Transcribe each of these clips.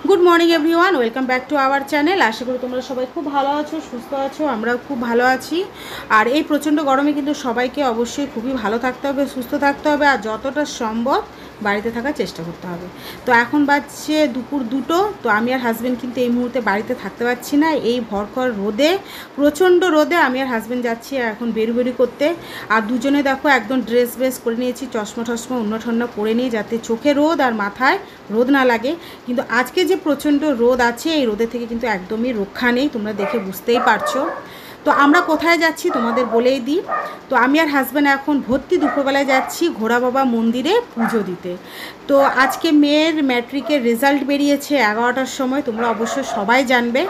Good morning everyone, welcome back to our channel. আশা করি তোমরা সবাই খুব ভালো আছো, সুস্থ আছো। আমরাও খুব ভালো আছি। আর এই প্রচণ্ড গরমে কিন্তু সবাইকে অবশ্যই খুবই ভালো থাকতে হবে, সুস্থ থাকতে হবে, আর যতটা সম্ভব বাড়িতে থাকার চেষ্টা করতে হবে। তো এখন বাজছে দুপুর 2টো। তো আমি আর হাজব্যান্ড কিন্তু এই মুহূর্তে বাড়িতে থাকতে পারছি না, এই ভরকর রোদে, প্রচণ্ড রোদে আমি আর হাজব্যান্ড যাচ্ছি এখন বেরুবেরি করতে। আর দুজনে দেখো একদম ড্রেস ব্রেস করে নিয়েছি, চশমা টশমা অন্য ঠন্না পরে নিয়ে, যাতে চোখে রোদ আর মাথায় রোদ না লাগে। কিন্তু আজকে যে প্রচণ্ড রোদ আছে, এই রোদের থেকে কিন্তু একদমই রক্ষা নেই, তোমরা দেখে বুঝতেই পারছো। তো আমরা কোথায় যাচ্ছি তোমাদের বলেই দিই। তো আমি আর হাজব্যান্ড এখন ভর্তি দুপুরবেলায় যাচ্ছি ঘোড়া বাবা মন্দিরে পুজো দিতে। তো আজকে মেয়ের ম্যাট্রিকের রেজাল্ট বেরিয়েছে 11টার সময়, তোমরা অবশ্যই সবাই জানবে।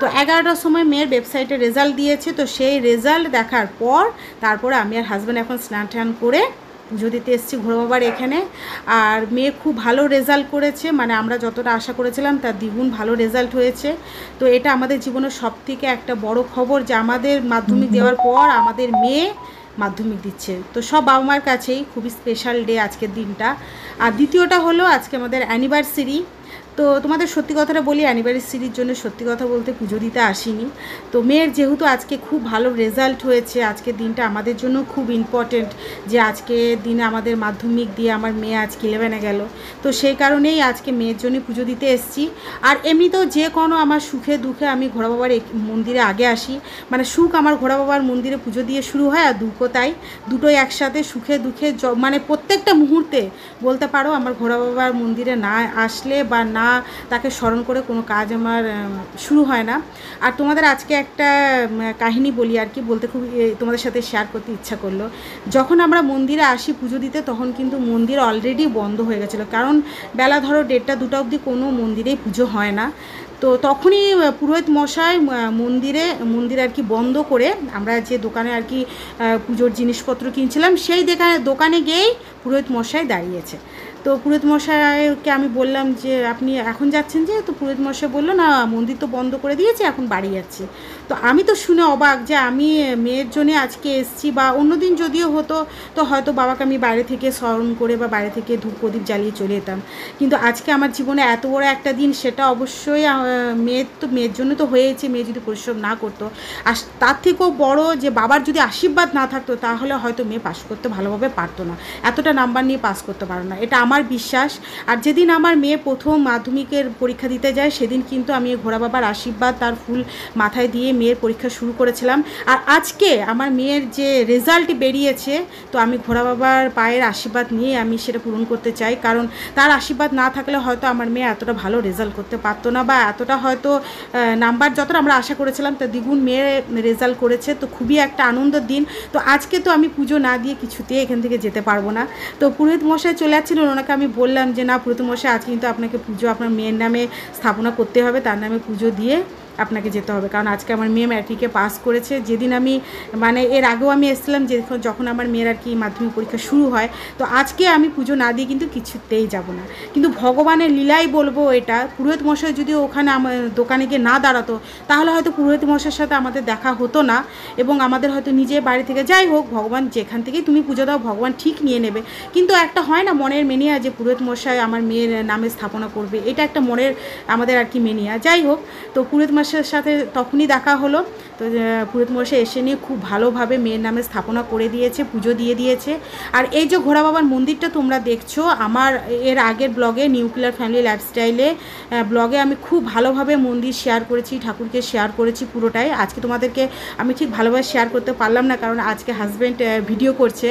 তো 11টার সময় মেয়ের ওয়েবসাইটে রেজাল্ট দিয়েছে। তো সেই রেজাল্ট দেখার পর তারপরে আমি আর হাজব্যান্ড এখন স্নান টান করে পুজো দিতে এসেছি ঘোড়া বাবার এখানে। আর মেয়ে খুব ভালো রেজাল্ট করেছে, মানে আমরা যতটা আশা করেছিলাম তার দ্বিগুণ ভালো রেজাল্ট হয়েছে। তো এটা আমাদের জীবনের সবথেকে একটা বড় খবর যে আমাদের মাধ্যমিক দেওয়ার পর আমাদের মেয়ে মাধ্যমিক দিচ্ছে। তো সব বাবা মার কাছেই খুবই স্পেশাল ডে আজকের দিনটা। আর দ্বিতীয়টা হলো আজকে আমাদের অ্যানিভার্সারি। তো তোমাদের সত্যি কথাটা বলি, অ্যানিভার্সারির জন্য সত্যি কথা বলতে পুজো দিতে আসিনি। তো মেয়ের যেহেতু আজকে খুব ভালো রেজাল্ট হয়েছে, আজকের দিনটা আমাদের জন্য খুব ইম্পর্টেন্ট, যে আজকে দিনে আমাদের মাধ্যমিক দিয়ে আমার মেয়ে আজকে 11-এ গেল। তো সেই কারণেই আজকে মেয়ের জন্য পুজো দিতে এসেছি। আর এমনিতেও যে কোনো আমার সুখে দুঃখে আমি ঘোড়া বাবার মন্দিরে আগে আসি, মানে সুখ আমার ঘোড়া বাবার মন্দিরে পুজো দিয়ে শুরু হয়, আর দুঃখও তাই, দুটোই একসাথে, সুখে দুঃখে মানে প্রত্যেকটা মুহূর্তে বলতে পারো আমার ঘোড়া বাবার মন্দিরে না আসলে বা না তাকে স্মরণ করে কোনো কাজ আমার শুরু হয় না। আর তোমাদের আজকে একটা কাহিনী বলি আর কি, বলতে খুব তোমাদের সাথে শেয়ার করতে ইচ্ছা করলো। যখন আমরা মন্দিরে আসি পুজো দিতে, তখন কিন্তু মন্দির অলরেডি বন্ধ হয়ে গেছিলো, কারণ বেলা ধরো 1টা 2টা অবধি কোনো মন্দিরেই পুজো হয় না। তো তখনই পুরোহিত মশাই মন্দির আর কি বন্ধ করে, আমরা যে দোকানে আর কি পুজোর জিনিসপত্র কিনছিলাম সেই দোকানে গিয়েই পুরোহিত মশাই দাঁড়িয়েছে। তো পুরোহিত মশাইকে আমি বললাম যে আপনি এখন যাচ্ছেন যে? তো পুরোহিত মশাই বললো না, মন্দির তো বন্ধ করে দিয়েছে, এখন বাড়ি যাচ্ছি। তো আমি তো শুনে অবাক যে আমি মেয়ের জন্যে আজকে এসেছি, বা অন্য দিন যদিও হতো তো হয়তো বাবাকে আমি বাইরে থেকে স্মরণ করে বা বাইরে থেকে ধূপ প্রদীপ জ্বালিয়ে চলে যেতাম। কিন্তু আজকে আমার জীবনে এত বড় একটা দিন, সেটা অবশ্যই মেয়ের জন্য তো হয়েছে। মেয়ে যদি পরিশ্রম না করতো, আর তার থেকেও বড় যে বাবার যদি আশীর্বাদ না থাকতো, তাহলে হয়তো মেয়ে পাশ করতে ভালোভাবে পারতো না, এতটা নাম্বার নিয়ে পাস করতে পারো না, এটা আমার বিশ্বাস। আর যেদিন আমার মেয়ে প্রথম মাধ্যমিকের পরীক্ষা দিতে যায়, সেদিন কিন্তু আমি ঘোড়া বাবার আশীর্বাদ তার ফুল মাথায় দিয়ে মেয়ের পরীক্ষা শুরু করেছিলাম। আর আজকে আমার মেয়ের যে রেজাল্ট বেরিয়েছে, তো আমি ঘোড়া বাবার পায়ের আশীর্বাদ নিয়ে আমি সেটা পূরণ করতে চাই, কারণ তার আশীর্বাদ না থাকলে হয়তো আমার মেয়ে এতটা ভালো রেজাল্ট করতে পারতো না, বা এতটা হয়তো নাম্বার যতটা আমরা আশা করেছিলাম তার দ্বিগুণ মেয়ে রেজাল্ট করেছে। তো খুবই একটা আনন্দের দিন। তো আজকে তো আমি পুজো না দিয়ে কিছুতেই এখান থেকে যেতে পারবো না। তো পুরোহিত মশাই চলে যাচ্ছিলেন, ওনাকে আমি বললাম যে না পুরোহিত মশাই, আজকে কিন্তু আপনাকে পুজো আপনার মেয়ের নামে স্থাপনা করতে হবে, তার নামে পুজো দিয়ে আপনাকে যেতে হবে, কারণ আজকে আমার মেয়ে ম্যাট্রিকে পাস করেছে। যেদিন আমি মানে এর আগেও আমি এসেছিলাম, যখন আমার মেয়ের আর কি মাধ্যমিক পরীক্ষা শুরু হয়, তো আজকে আমি পুজো না দিয়ে কিন্তু কিছুতেই যাব না। কিন্তু ভগবানের লীলাই বলবো এটা, পুরোহিত মশাই যদি ওখানে আমার দোকানে গিয়ে না দাঁড়াতো, তাহলে হয়তো পুরোহিত মশাইয়ের সাথে আমাদের দেখা হতো না, এবং আমাদের হয়তো নিজের বাড়ি থেকে, যাই হোক, ভগবান যেখান থেকেই তুমি পুজো দাও ভগবান ঠিক নিয়ে নেবে। কিন্তু একটা হয় না মনের মেনিয়া, যে পুরোহিত মশাই আমার মেয়ের নামে স্থাপনা করবে, এটা একটা মনের আমাদের আর কি মেনিয়া। যাই হোক, তো পুরোহিত মশাইয়ের সাথে তখনই দেখা হলো। তো পুরোহিত মশাই এসে নিয়ে খুব ভালোভাবে মেয়ের নামে স্থাপনা করে দিয়েছে, পুজো দিয়ে দিয়েছে। আর এই যে ঘোড়া বাবার মন্দিরটা তোমরা দেখছো, আমার এর আগের ব্লগে নিউক্লিয়ার ফ্যামিলি লাইফস্টাইলে ব্লগে আমি খুব ভালোভাবে মন্দির শেয়ার করেছি, ঠাকুরকে শেয়ার করেছি পুরোটাই। আজকে তোমাদেরকে আমি ঠিক ভালোভাবে শেয়ার করতে পারলাম না, কারণ আজকে হাজব্যান্ড ভিডিও করছে,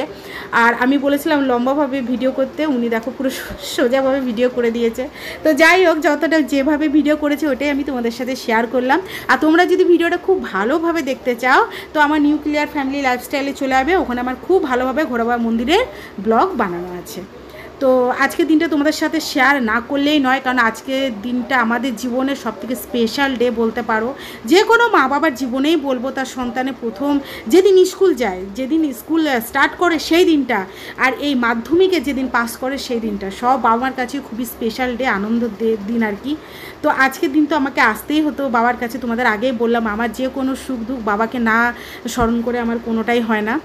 আর আমি বলেছিলাম লম্বাভাবে ভিডিও করতে, উনি দেখো পুরো সোজাভাবে ভিডিও করে দিয়েছে। তো যাই হোক, যতটা যেভাবে ভিডিও করেছে ওটাই আমি তোমাদের সাথে শেয়ার করলাম। আর তোমরা যদি ভিডিওটা খুব ভালোভাবে দেখতে চাও, তো আমার নিউক্লিয়ার ফ্যামিলি লাইফস্টাইলে চলে যাবে, ওখানে আমার খুব ভালোভাবে ঘোড়া বাবা মন্দিরের ব্লগ বানানো আছে। তো আজকের দিনটা তোমাদের সাথে শেয়ার না করলেই নয়, কারণ আজকের দিনটা আমাদের জীবনের সবথেকে স্পেশাল ডে বলতে পারো। যে কোনো মা বাবার জীবনেই বলবো, তার সন্তানের প্রথম যেদিন স্কুল যায়, যেদিন স্কুল স্টার্ট করে সেই দিনটা, আর এই মাধ্যমিকে যেদিন পাস করে সেই দিনটা, সব বাবা মার কাছে খুবই স্পেশাল ডে, আনন্দের দিন আর কি। তো আজকের দিন তো আমাকে আসতেই হতো বাবার কাছে। তোমাদের আগেই বললাম, আমার যে কোনো সুখ দুঃখ বাবাকে না স্মরণ করে আমার কোনোটাই হয় না।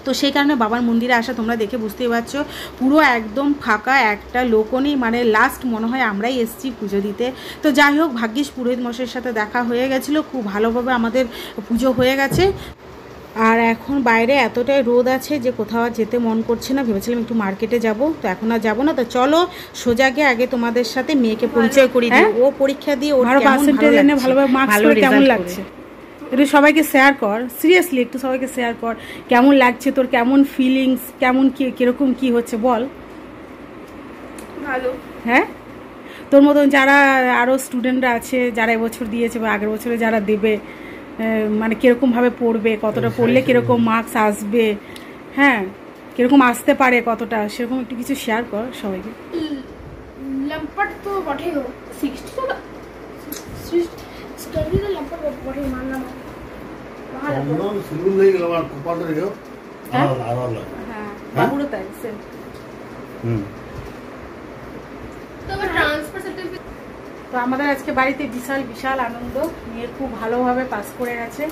তো সেই কারণে বাবার মন্দিরে আসা তোমরা দেখে বুঝতেই পারছো পুরো একদম ফাঁকা, একটা লোকও নেই, মানে লাস্ট মনে হয় আমরাই এসেছি পুজো দিতে। তো যাই হোক, ভাগ্যিস পুরোহিত মশাইয়ের সাথে দেখা হয়ে গেছিলো, খুব ভালোভাবে আমাদের পুজো হয়ে গেছে। আর এখন বাইরে এতটাই রোদ আছে যে কোথাও আর যেতে মন করছে না, ভেবেছিলাম একটু মার্কেটে যাব, তো এখন আর যাবো না। তো চলো সোজাগে আগে তোমাদের সাথে মেয়েকে পরিচয় করি দিই। ও পরীক্ষা দিয়ে ওর ভালোভাবে মার্কস করে কেমন লাগছে একটু সবাইকে শেয়ার কর, সিরিয়াসলি একটু সবাইকে শেয়ার কর কেমন লাগছে তোর, কেমন ফিলিংস, কেমন কিরকম কি হচ্ছে বল। ভালো। হ্যাঁ, তোর মতন যারা আরও স্টুডেন্টরা আছে যারা এবছর দিয়েছে বা আগের বছরে যারা দেবে, মানে কীরকমভাবে পড়বে, কতটা পড়লে কীরকম মার্কস আসবে, হ্যাঁ কীরকম আসতে পারে কতটা, সেরকম একটু কিছু শেয়ার কর সবাইকে। लंपट तो बढ़ेगा 60 तो स्टडी तो लंपट बढ़े मानना वहां लंपट सिंगल नहीं गलवा कोपाल रे हो हां हां बाबूरो তাই সেম तो ट्रांसफर सर्टिफिकेट। তো আমাদের আজকে বাড়িতে বিশাল বিশাল আনন্দ, মেয়ে খুব ভালোভাবে পাস করে গেছে,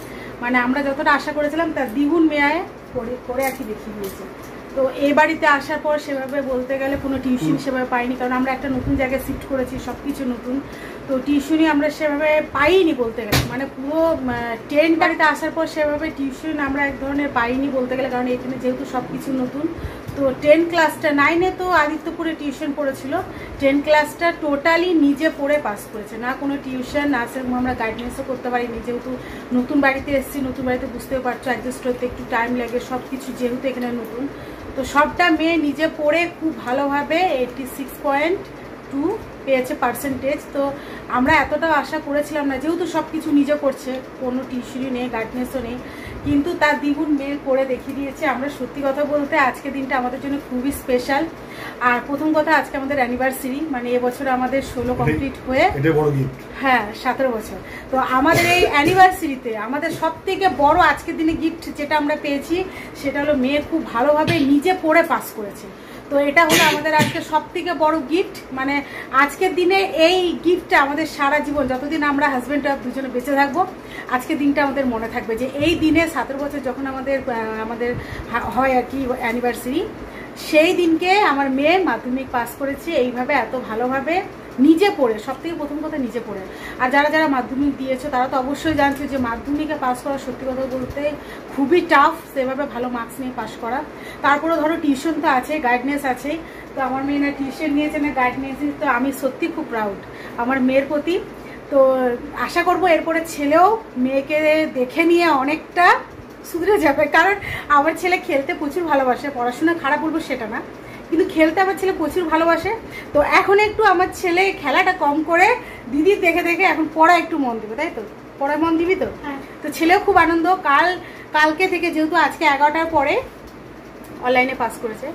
মানে আমরা যতটা আশা করেছিলাম তার দ্বিগুণ মেয়ে করে আর কি দেখিয়ে দিয়েছে। তো এই বাড়িতে আসার পর সেভাবে বলতে গেলে কোনো টিউশন সেভাবে পাইনি, কারণ আমরা একটা নতুন জায়গায় শিফট করেছি, সব কিছু নতুন, তো টিউশনই আমরা সেভাবে পাইনি বলতে গেলে, মানে পুরো 10 বাড়িতে আসার পর সেভাবে টিউশন আমরা এক ধরনের পাইনি বলতে গেলে, কারণ এখানে যেহেতু সব কিছু নতুন। তো 10 ক্লাসটা 9-এ তো আদিত্যপুরে টিউশন পড়েছিল, 10 ক্লাসটা টোটালি নিজে পড়ে পাস করেছে, না কোনো টিউশন, না সেরকম আমরা গাইডেন্সও করতে পারিনি, যেহেতু নতুন বাড়িতে এসেছি, নতুন বাড়িতে বুঝতেও পারছো অ্যাডজাস্ট করতে একটু টাইম লাগে, সব কিছু যেহেতু এখানে নতুন। তো সবটা মেয়ে নিজে পড়ে খুব ভালোভাবে 86.2 পেয়েছে পার্সেন্টেজ। তো আমরা এতটাও আশা করেছিলাম না, যেহেতু সব কিছু নিজে করছে, কোনো টিউশনই নেই, গাইডেন্সও নেই, কিন্তু তার দ্বিগুণ মেয়ে করে দেখিয়ে দিয়েছে। আমরা সত্যি কথা বলতে আজকের দিনটা আমাদের জন্য খুবই স্পেশাল। আর প্রথম কথা, আজকে আমাদের অ্যানিভার্সারি, মানে এবছর আমাদের 16 কমপ্লিট হয়ে, এটা বড় গিফট, হ্যাঁ 17 বছর। তো আমাদের এই অ্যানিভার্সারিতে আমাদের সব থেকে বড় আজকের দিনে গিফট যেটা আমরা পেয়েছি সেটা হলো মেয়ে খুব ভালোভাবে নিজে পড়ে পাস করেছে। তো এটা হলো আমাদের আজকে সব থেকে বড় গিফট, মানে আজকের দিনে এই গিফটটা আমাদের সারা জীবন, যতদিন আমরা হাজব্যান্ড ওয়াইফ দুজনে বেঁচে থাকবো, আজকের দিনটা আমাদের মনে থাকবে যে এই দিনে 17 বছর যখন আমাদের হয় আর কি অ্যানিভার্সারি, সেই দিনকে আমার মেয়ে মাধ্যমিক পাস করেছে এইভাবে, এত ভালোভাবে নিজে পড়ে, সব থেকে প্রথম কথা নিজে পড়ে। আর যারা যারা মাধ্যমিক দিয়েছো তারা তো অবশ্যই জানছো যে মাধ্যমিকে পাস করা সত্যি কথা বলতে খুবই টাফ, সেভাবে ভালো মার্কস নিয়ে পাস করা। তারপরে ধরো টিউশন তো আছে, গাইডনেস আছে, তো আমার মেয়ে না টিউশন নিয়েছে না গাইডনেস, তো আমি সত্যি খুব প্রাউড আমার মেয়ের প্রতি। তো আশা করবো এরপরে ছেলেও মেয়েকে দেখে নিয়ে অনেকটা সুধরে যাবে, কারণ আমার ছেলে খেলতে প্রচুর ভালোবাসে, পড়াশোনা খারাপ বলবো সেটা না, কিন্তু খেলতে আমার ছেলে প্রচুর ভালোবাসে। তো এখন একটু আমার ছেলে খেলাটা কম করে দিদি দেখে দেখে এখন পড়া একটু মন দিবে, তাই তো? পড়ায় মন দিবি তো? তো ছেলেও খুব আনন্দ। কালকে থেকে, যেহেতু আজকে 11টার পরে অনলাইনে পাস করেছে,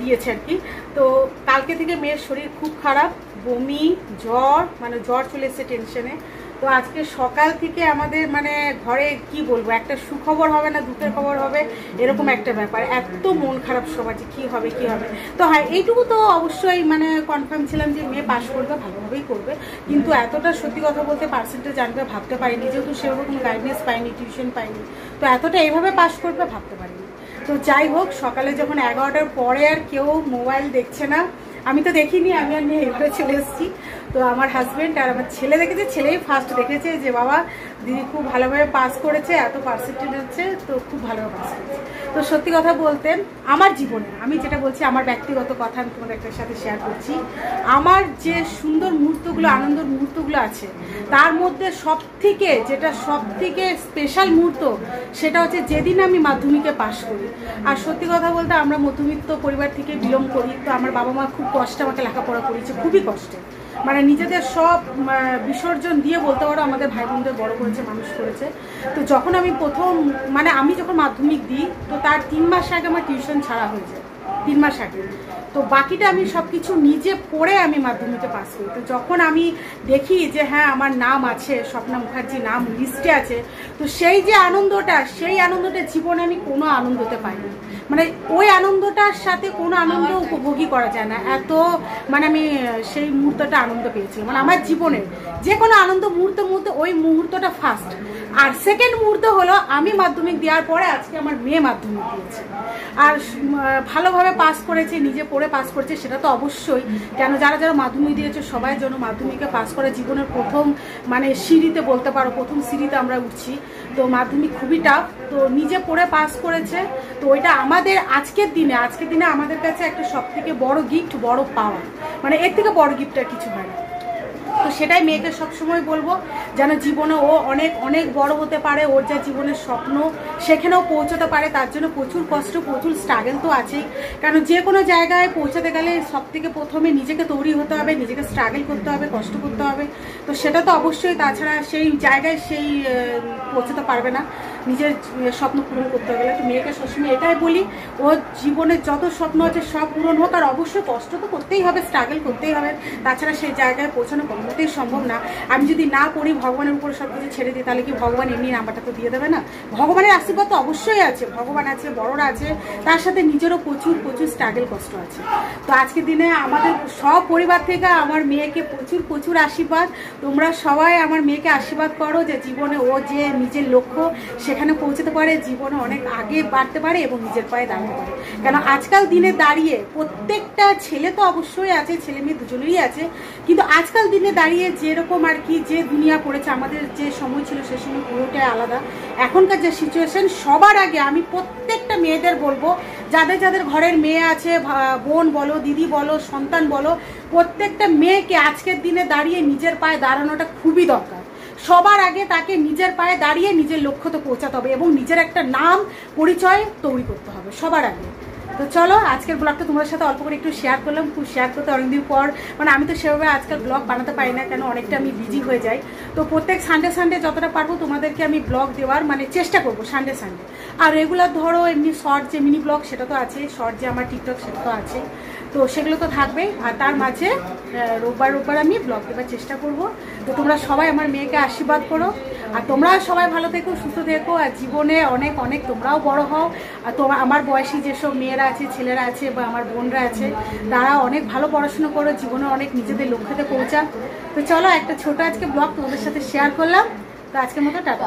দিয়েছে আর কি, তো কালকে থেকে মেয়ের শরীর খুব খারাপ, বমি, জ্বর, মানে জ্বর চলে এসছে টেনশনে। তো আজকে সকাল থেকে আমাদের মানে ঘরে কি বলবো, একটা সুখবর হবে না দুঃখের খবর হবে, এরকম একটা ব্যাপার, এত মন খারাপ সবার যে কী হবে কী হবে। তো হ্যাঁ, এইটুকু তো অবশ্যই মানে কনফার্ম ছিলাম যে মেয়ে পাস করবে, ভালোভাবেই করবে, কিন্তু এতটা সত্যি কথা বলতে পার্সেন্টেজ আনবে ভাবতে পারিনি, যেহেতু সেরকম কোনো গাইডেন্স পাইনি, টিউশন পাইনি, তো এতটা এইভাবে পাস করবে ভাবতে পারিনি। তো যাই হোক, সকালে যখন 11টার পরে আর কেউ মোবাইল দেখছে না, আমি তো দেখিনি, আমি আর মেয়ে এবারে চলে এসেছি, তো আমার হাজব্যান্ড আর আমার ছেলে দেখেছে, ছেলেই ফার্স্ট দেখেছে যে বাবা দিদি খুব ভালোভাবে পাস করেছে, এত পার্সেন্টেজ হচ্ছে, তো খুব ভালোভাবে পাস করেছে। তো সত্যি কথা বলতে আমার জীবনে, আমি যেটা বলছি আমার ব্যক্তিগত কথা আমি তোমাদের একটা সাথে শেয়ার করছি, আমার যে সুন্দর মুহূর্তগুলো, আনন্দের মুহূর্তগুলো আছে, তার মধ্যে যেটা সব থেকে স্পেশাল মুহূর্ত সেটা হচ্ছে যেদিন আমি মাধ্যমিকে পাস করি। আর সত্যি কথা বলতে আমরা মধ্যবিত্ত পরিবার থেকে বিলং করি, তো আমার বাবা মা খুব কষ্টে আমাকে লেখাপড়া করেছে, খুবই কষ্টে, মানে নিজেদের সব বিসর্জন দিয়ে বলতে পারো আমাদের ভাই বোনদের বড় করেছে, মানুষ করেছে। তো যখন আমি আমি যখন মাধ্যমিক দিই, তো তার 3 মাস আগে আমার টিউশন ছাড়া হয়ে যায়, 3 মাস আগে। তো বাকিটা আমি সব কিছু নিজে পড়ে আমি মাধ্যমিকে পাস করি। তো যখন আমি দেখি যে হ্যাঁ আমার নাম আছে, স্বপ্না মুখার্জি নাম লিস্টে আছে, তো সেই যে আনন্দটা, সেই আনন্দটা জীবনে আমি কোনো আনন্দতে পাইনি। মানে ওই আনন্দটার সাথে কোনো আনন্দ উপভোগই করা যায় না, এত মানে আমি সেই মুহূর্তটা আনন্দ পেয়েছি। মানে আমার জীবনের যে কোনো আনন্দ মুহূর্তের মধ্যে ওই মুহূর্তটা ফার্স্ট। আর সেকেন্ড মুহূর্ত হলো আমি মাধ্যমিক দেওয়ার পরে আজকে আমার মেয়ে মাধ্যমিক দিয়েছে, আর ভালোভাবে পাস করেছে, নিজে পড়ে পাস করেছে, সেটা তো অবশ্যই। কেন যারা যারা মাধ্যমিক দিয়েছে সবাই যেন মাধ্যমিকে পাস করে জীবনের প্রথম মানে সিঁড়িতে বলতে পারো, প্রথম সিঁড়িতে আমরা উঠছি। তো মাধ্যমিক খুবই টাফ, তো নিজে পড়ে পাস করেছে। তো ওইটা আমাদের আজকের দিনে আমাদের কাছে একটা সব থেকে বড় গিফট, বড় পাওয়া, মানে এর থেকে বড় গিফট আর কিছু হয় না। তো সেটাই মেয়েকে সবসময় বলবো, যেন জীবনে ও অনেক অনেক বড় হতে পারে, ওর যা জীবনের স্বপ্ন সেখানেও পৌঁছতে পারে। তার জন্য প্রচুর কষ্ট, প্রচুর স্ট্রাগল তো আছেই। কারণ যে কোনো জায়গায় পৌঁছাতে গেলে সব থেকে প্রথমে নিজেকে তৈরি হতে হবে, নিজেকে স্ট্রাগল করতে হবে, কষ্ট করতে হবে। তো সেটা তো অবশ্যই, তাছাড়া সেই জায়গায় সেই পৌঁছাতে পারবে না নিজের স্বপ্ন পূরণ করতে গেলে। তো মেয়েকে সবসময় এটাই বলি, ওর জীবনের যত স্বপ্ন আছে সব পূরণ হোক, আর অবশ্যই কষ্ট তো করতেই হবে, স্ট্রাগল করতেই হবে, তাছাড়া সেই জায়গায় পৌঁছানো কোনোমতেই সম্ভব না। আমি যদি না পড়ি, ভগবানের উপরে সব কিছু ছেড়ে দিই, তাহলে কি ভগবান এমনি নাম্বারটা তো দিয়ে দেবে না? ভগবানের আশীর্বাদ তো অবশ্যই আছে, ভগবান আছে, বড়রা আছে, তার সাথে নিজেরও প্রচুর প্রচুর স্ট্রাগল কষ্ট আছে। তো আজকের দিনে আমাদের সব পরিবার থেকে আমার মেয়েকে প্রচুর প্রচুর আশীর্বাদ। তোমরা সবাই আমার মেয়েকে আশীর্বাদ করো যে জীবনে ও যে নিজের লক্ষ্য সেখানে পৌঁছতে পারে, জীবনে অনেক আগে বাড়তে পারে এবং নিজের পায়ে দাঁড়াতে পারে। কেন আজকাল দিনে দাঁড়িয়ে প্রত্যেকটা ছেলে তো অবশ্যই আছে, ছেলে মেয়ে দুজনেরই আছে, কিন্তু আজকাল দিনে দাঁড়িয়ে যেরকম আর কি যে দুনিয়া পড়েছে, আমাদের যে সময় ছিল সে সময় পুরোটাই আলাদা। এখনকার যে সিচুয়েশন, সবার আগে আমি প্রত্যেকটা মেয়েদের বলবো, যাদের যাদের ঘরের মেয়ে আছে, বোন বলো, দিদি বলো, সন্তান বলো, প্রত্যেকটা মেয়েকে আজকের দিনে দাঁড়িয়ে নিজের পায়ে দাঁড়ানোটা খুবই দরকার। সবার আগে তাকে নিজের পায়ে দাঁড়িয়ে নিজের লক্ষ্যতে পৌঁছাতে হবে এবং নিজের একটা নাম পরিচয় তৈরি করতে হবে সবার আগে। তো চলো আজকের ব্লগটা তোমাদের সাথে অল্প করে একটু শেয়ার করলাম, খুব শেয়ার করতে অনেকদিন পর, মানে আমি তো সেভাবে আজকাল ব্লগ বানাতে পারি না, কেন অনেকটা আমি বিজি হয়ে যাই। তো প্রত্যেক সানডে যতটা পারবো তোমাদেরকে আমি ব্লগ দেওয়ার মানে চেষ্টা করবো সানডে। আর রেগুলার ধরো এমনি শর্ট যে মিনি ব্লগ সেটা তো আছে, শর্ট যে আমার টিকটক সেটা তো আছে, তো সেগুলো তো থাকবেই। আর তার মাঝে রোববার আমি ব্লগ দেওয়ার চেষ্টা করব। তো তোমরা সবাই আমার মেয়েকে আশীর্বাদ করো, আর তোমরাও সবাই ভালো থেকো, সুস্থ থেকো, আর জীবনে অনেক অনেক তোমরাও বড় হও। আর তোমার আমার বয়সী যেসব মেয়েরা আছে, ছেলেরা আছে বা আমার বোনরা আছে, তারা অনেক ভালো পড়াশোনা করো, জীবনে অনেক নিজেদের লক্ষ্যতে পৌঁছা। তো চলো একটা ছোট আজকে ব্লগ তোমাদের সাথে শেয়ার করলাম। তো আজকের মতো টাটা।